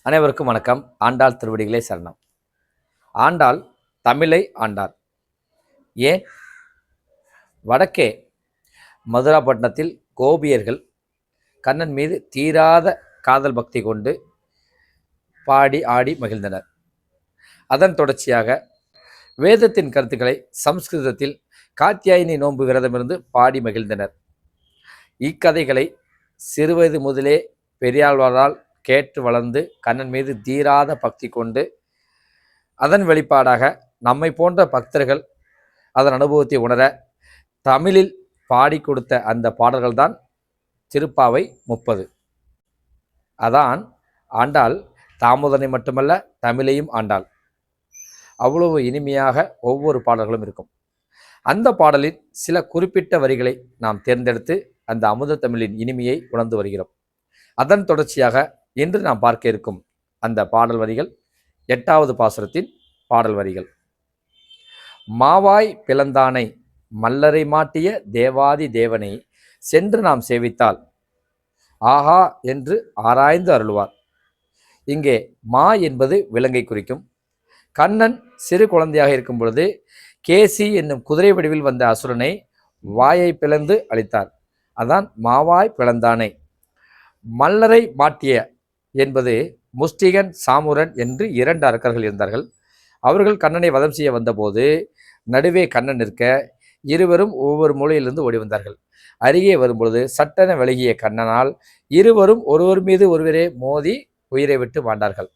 அனைவருக்கும் வணக்கம். ஆண்டாள் திருவடிகளே சரணம். ஆண்டாள் தமிழை ஆண்டாள். ஏன்? வடக்கே மதுராப்பட்டினத்தில் கோபியர்கள் கண்ணன் மீது தீராத காதல் பக்தி கொண்டு பாடி ஆடி மகிழ்ந்தனர். அதன் தொடர்ச்சியாக வேதத்தின் கருத்துக்களை சம்ஸ்கிருதத்தில் காத்தியாயினி நோன்பு விரதமிருந்து பாடி மகிழ்ந்தனர். இக்கதைகளை சிறுவயது முதலே பெரியாழ்வாரால் கேட்டு வளர்ந்து கண்ணன் மீது தீராத பக்தி கொண்டு அதன் வெளிப்பாடாக நம்மை போன்ற பக்தர்கள் அதன் அனுபவத்தை உணர தமிழில் பாடி கொடுத்த அந்த பாடல்கள்தான் திருப்பாவை 30. அதான் ஆண்டாள் தாமோதரனை மட்டுமல்ல தமிழையும் ஆண்டாள். அவ்வளவு இனிமையாக ஒவ்வொரு பாடல்களும் இருக்கும். அந்த பாடலின் சில குறிப்பிட்ட வரிகளை நாம் தேர்ந்தெடுத்து அந்த அமுத தமிழின் இனிமையை உணர்ந்து வருகிறோம். அதன் தொடர்ச்சியாக இன்று நாம் பார்க்க இருக்கும் அந்த பாடல் வரிகள் 8வது பாசுரத்தின் பாடல் வரிகள். மாவாய் பிளந்தானை மல்லரை மாட்டிய தேவாதி தேவனை சென்று நாம் சேவித்தால் ஆஹா என்று ஆராய்ந்து அருள்வார். இங்கே மா என்பது விலங்கை குறிக்கும். கண்ணன் சிறு குழந்தையாக இருக்கும் பொழுது கேசி என்னும் குதிரை வடிவில் வந்த அசுரனை வாயை பிளந்து அளித்தார். அதான் மாவாய் பிளந்தானை. மல்லரை மாட்டிய என்பது முஷ்டிகன் சாமுரன் என்று 2 அரக்கர்கள் இருந்தார்கள். அவர்கள் கண்ணனை வதம் செய்ய வந்தபோது நடுவே கண்ணன் நிற்க இருவரும் ஒவ்வொரு மூலையிலிருந்து ஓடி வந்தார்கள். அருகே வரும்பொழுது சட்டென விலகிய கண்ணனால் இருவரும் ஒருவர் மீது ஒருவரே மோதி உயிரை விட்டு மாண்டார்கள்.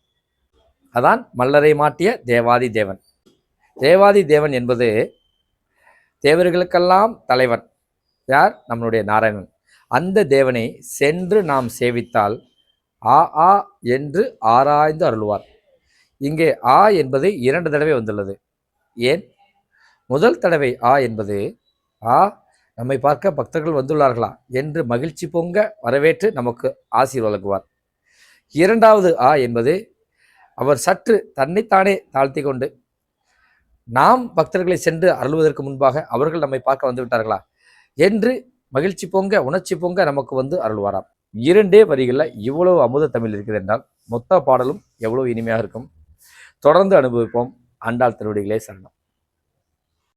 அதான் மல்லரை மாட்டிய தேவாதி தேவன். தேவாதி தேவன் என்பது தேவர்களுக்கெல்லாம் தலைவன். யார்? நம்மளுடைய நாராயணன். அந்த தேவனை சென்று நாம் சேவித்தால் ஆ ஆ என்று ஆராய்ந்து அருள்வார். இங்கே ஆ என்பது 2 தடவை வந்துள்ளது. ஏன்? முதல் தடவை ஆ என்பது ஆ நம்மை பார்க்க பக்தர்கள் வந்துள்ளார்களா என்று மகிழ்ச்சி பொங்க வரவேற்று நமக்கு ஆசீர் வழங்குவார். 2வது ஆ என்பது அவர் சற்று தன்னைத்தானே தாழ்த்தி கொண்டு நாம் பக்தர்களை சென்று அருள்வதற்கு முன்பாக அவர்கள் நம்மை பார்க்க வந்து விட்டார்களா என்று மகிழ்ச்சி பொங்க உணர்ச்சி பொங்க நமக்கு வந்து அருள்வாராம். 2 வரிகளில் இவ்வளவு அமுத தமிழ் இருக்குது என்றால் மொத்த பாடலும் எவ்வளவு இனிமையாக இருக்கும். தொடர்ந்து அனுபவிப்போம். ஆண்டாள் திருவடிகளே சரணம்.